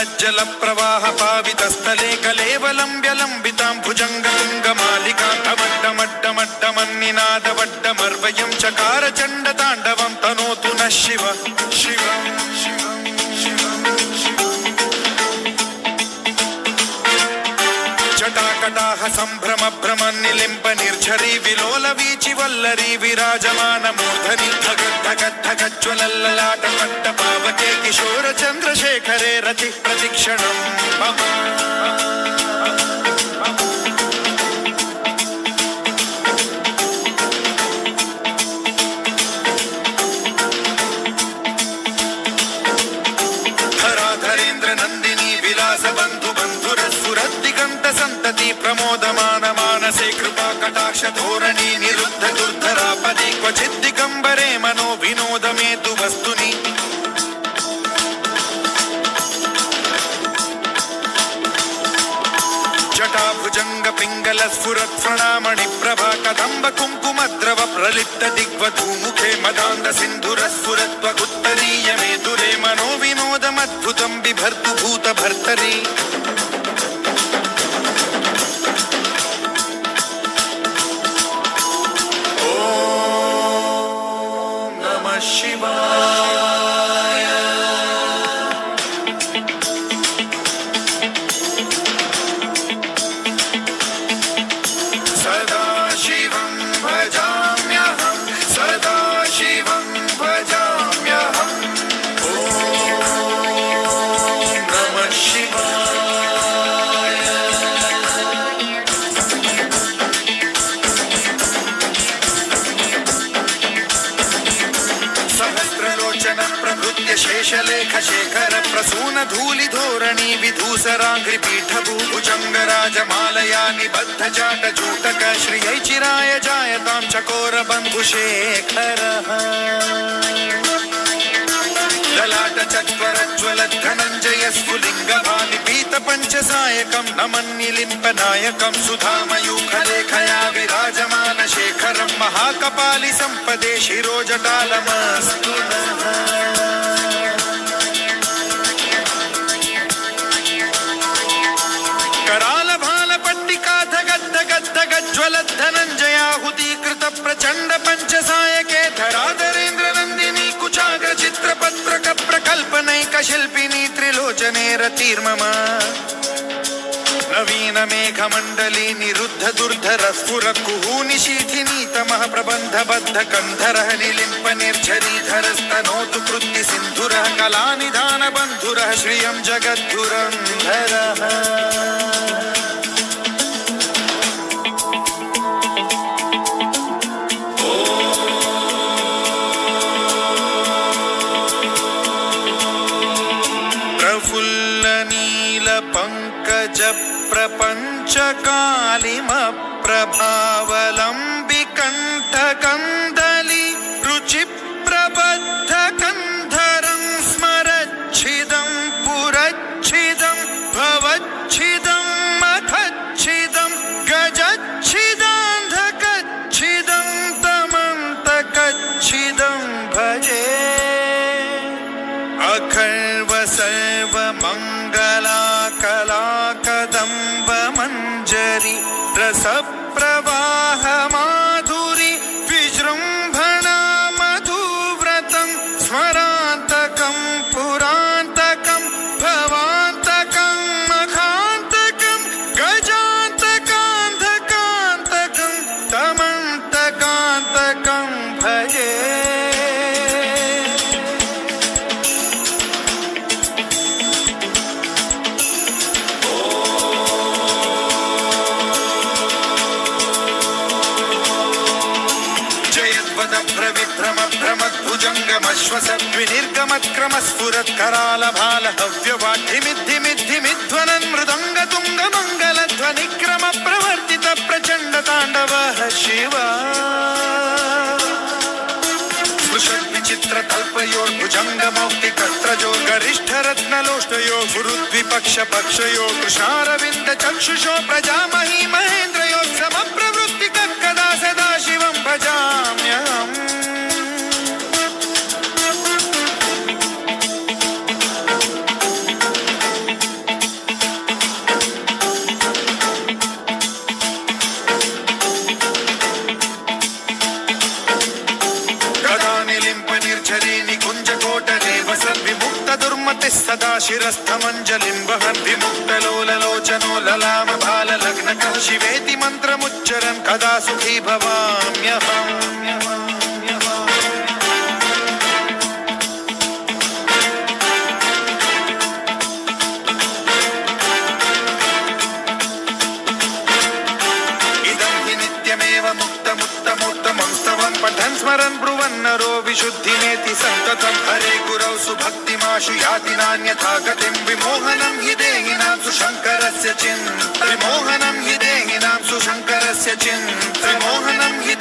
कलज्जल प्रवाह पावितस्थले कलेवलम्ब्यलम्बितां भुजङ्गतुङ्गमालिकान्तमड्डमड्डमड्डमन्निनादवड्डमर्वयं चकार चण्डताण्डवं तनोतु नः शिव शिव जटाकटाह सम्भ्रम भ्रमन्निलिम्ब निर्झरी विलोल वीचि वल्लरी विराजमान मूर्धनि धगद्धगद्धगज्ज्वलल्ललाट पट्ट पावके किशोर चन्द्रशेखरे रति प्रतिक्षणं मम धराधरेन्द्र नन्दिनी विलास बन्धु बन्धुरस्फुरद्दिगन्त सन्तति प्रमोदमान मानसे कृपा कटाक्ष धोरणी निरुद्ध दुर्धरापदि क्वचित् दिगम्बरे मनो विनोदमेतु वस्तुनि जटाभुजंग पिंगल स्फुरत् प्रणामणि प्रभा कदम्ब कुङ्कुमद्रव प्रलिप्त दिग्वधूमुखे मदान्ध सिन्धुर स्फुरत्वगुत्तरीय मेधुरे मनो विनोदमद्भुतं बिभर्तु भूत भर्तरि ॐ नमः शिवाय सदा शिवं भजाम्यहं सदा शिवं भजाम्यहम् ॐ नमः शिवाय सहस्रलोचन प्रभृत्य शेषलेख शेखर प्रसून धूलि धोरणी विधूसराङ्घ्रि पीठभूभुजङ्गराजमालया निबद्ध जाट जूटक श्रियै चिराय जायतां चकोर बन्धुशेखरः ललाट चत्वरज्वलत् धनञ्जय स्फुलिङ्ग भानिपीत पञ्चसायकं नमन्निलिम्पनायकं सुधामयूखलेखया विराजमान शेखरं महाकपालि सम्पदे शिरोजटालमस्तु नः कराल भाल पट्टिका धगद्धगद्धगज्ज्वलत् धनञ्जयाहुतीकृत प्रचण्ड पञ्चसायके धराधरेन्द्र नन्दिनी कुचाग्र चित्रपत्रक प्रकल्पनैक शिल्पिनी त्रिलोचने रतिर्मम नवीन मेघमण्डली निरुद्ध दुर्धर स्फुर कुहूनि शीथिनी तमः प्रबन्ध बद्ध कन्धरः निलिम्प निर्झरीधरस्तनोतु कृत्ति सिन्धुरः कलानिधान बन्धुरः श्रियं जगद्धुरन्धरः प्रफुल्ल नील पंकज प्रपंच कालिम प्रभावलंबि कंठ कंदली रुचि प्रबद्ध कंधरं स्मरच्छिदं पुरच्छिदं भवच्छिदं मखच्छिदं गजच्छिदान्धकच्छिदं तमन्तकच्छिदं भजे अखर्व सर्व मंगला कला कदम्ब मंजरी रस प्रवाह माधुरी विजृंभणा मधुव्रतं स्मरान्तकं पुरान्तकं भवान्तकं मखान्तकं गजान्तकान्धकान्तकं तमन्तकान्तकं भजे भ्रमद्विनिर्गमत्क्रमस्फुरत् कराल भाल हव्यवाढ्यमिद्धिमिद्धिमिध्वनन् मृदङ्ग तुङ्ग मङ्गलध्वनिक्रम प्रवर्तित प्रचण्ड ताण्डवः शिव स्पृशद्विचित्र तल्पयोर्भुजङ्ग मौक्तिकस्त्रजो गरिष्ठ रत्नलोष्टयो गुरुद्विपक्ष पक्षयो कृशारविन्द चक्षुषो प्रजामही महेन्द्रयो समप्रवृत्ति कदा सदा शिवं भजाम्यहम् सदा शिरस्थमञ्जलिं वहन् विमुक्तलोललोचनो ललामबाललग्नकः शिवेति मन्त्रमुच्चरन् कदा सुखी भवाम्यहम् पठन् स्मरन् ब्रुवन्नरो विशुद्धिमेति सन्ततं हरे गुरौ सुभक्तिमाशु याति नान्यथा गतिं विमोहनं हि देहिनां सुशङ्करस्य चिन्त विमोहनं हि देहिनां सुशङ्करस्य चिन्त विमोहनं हि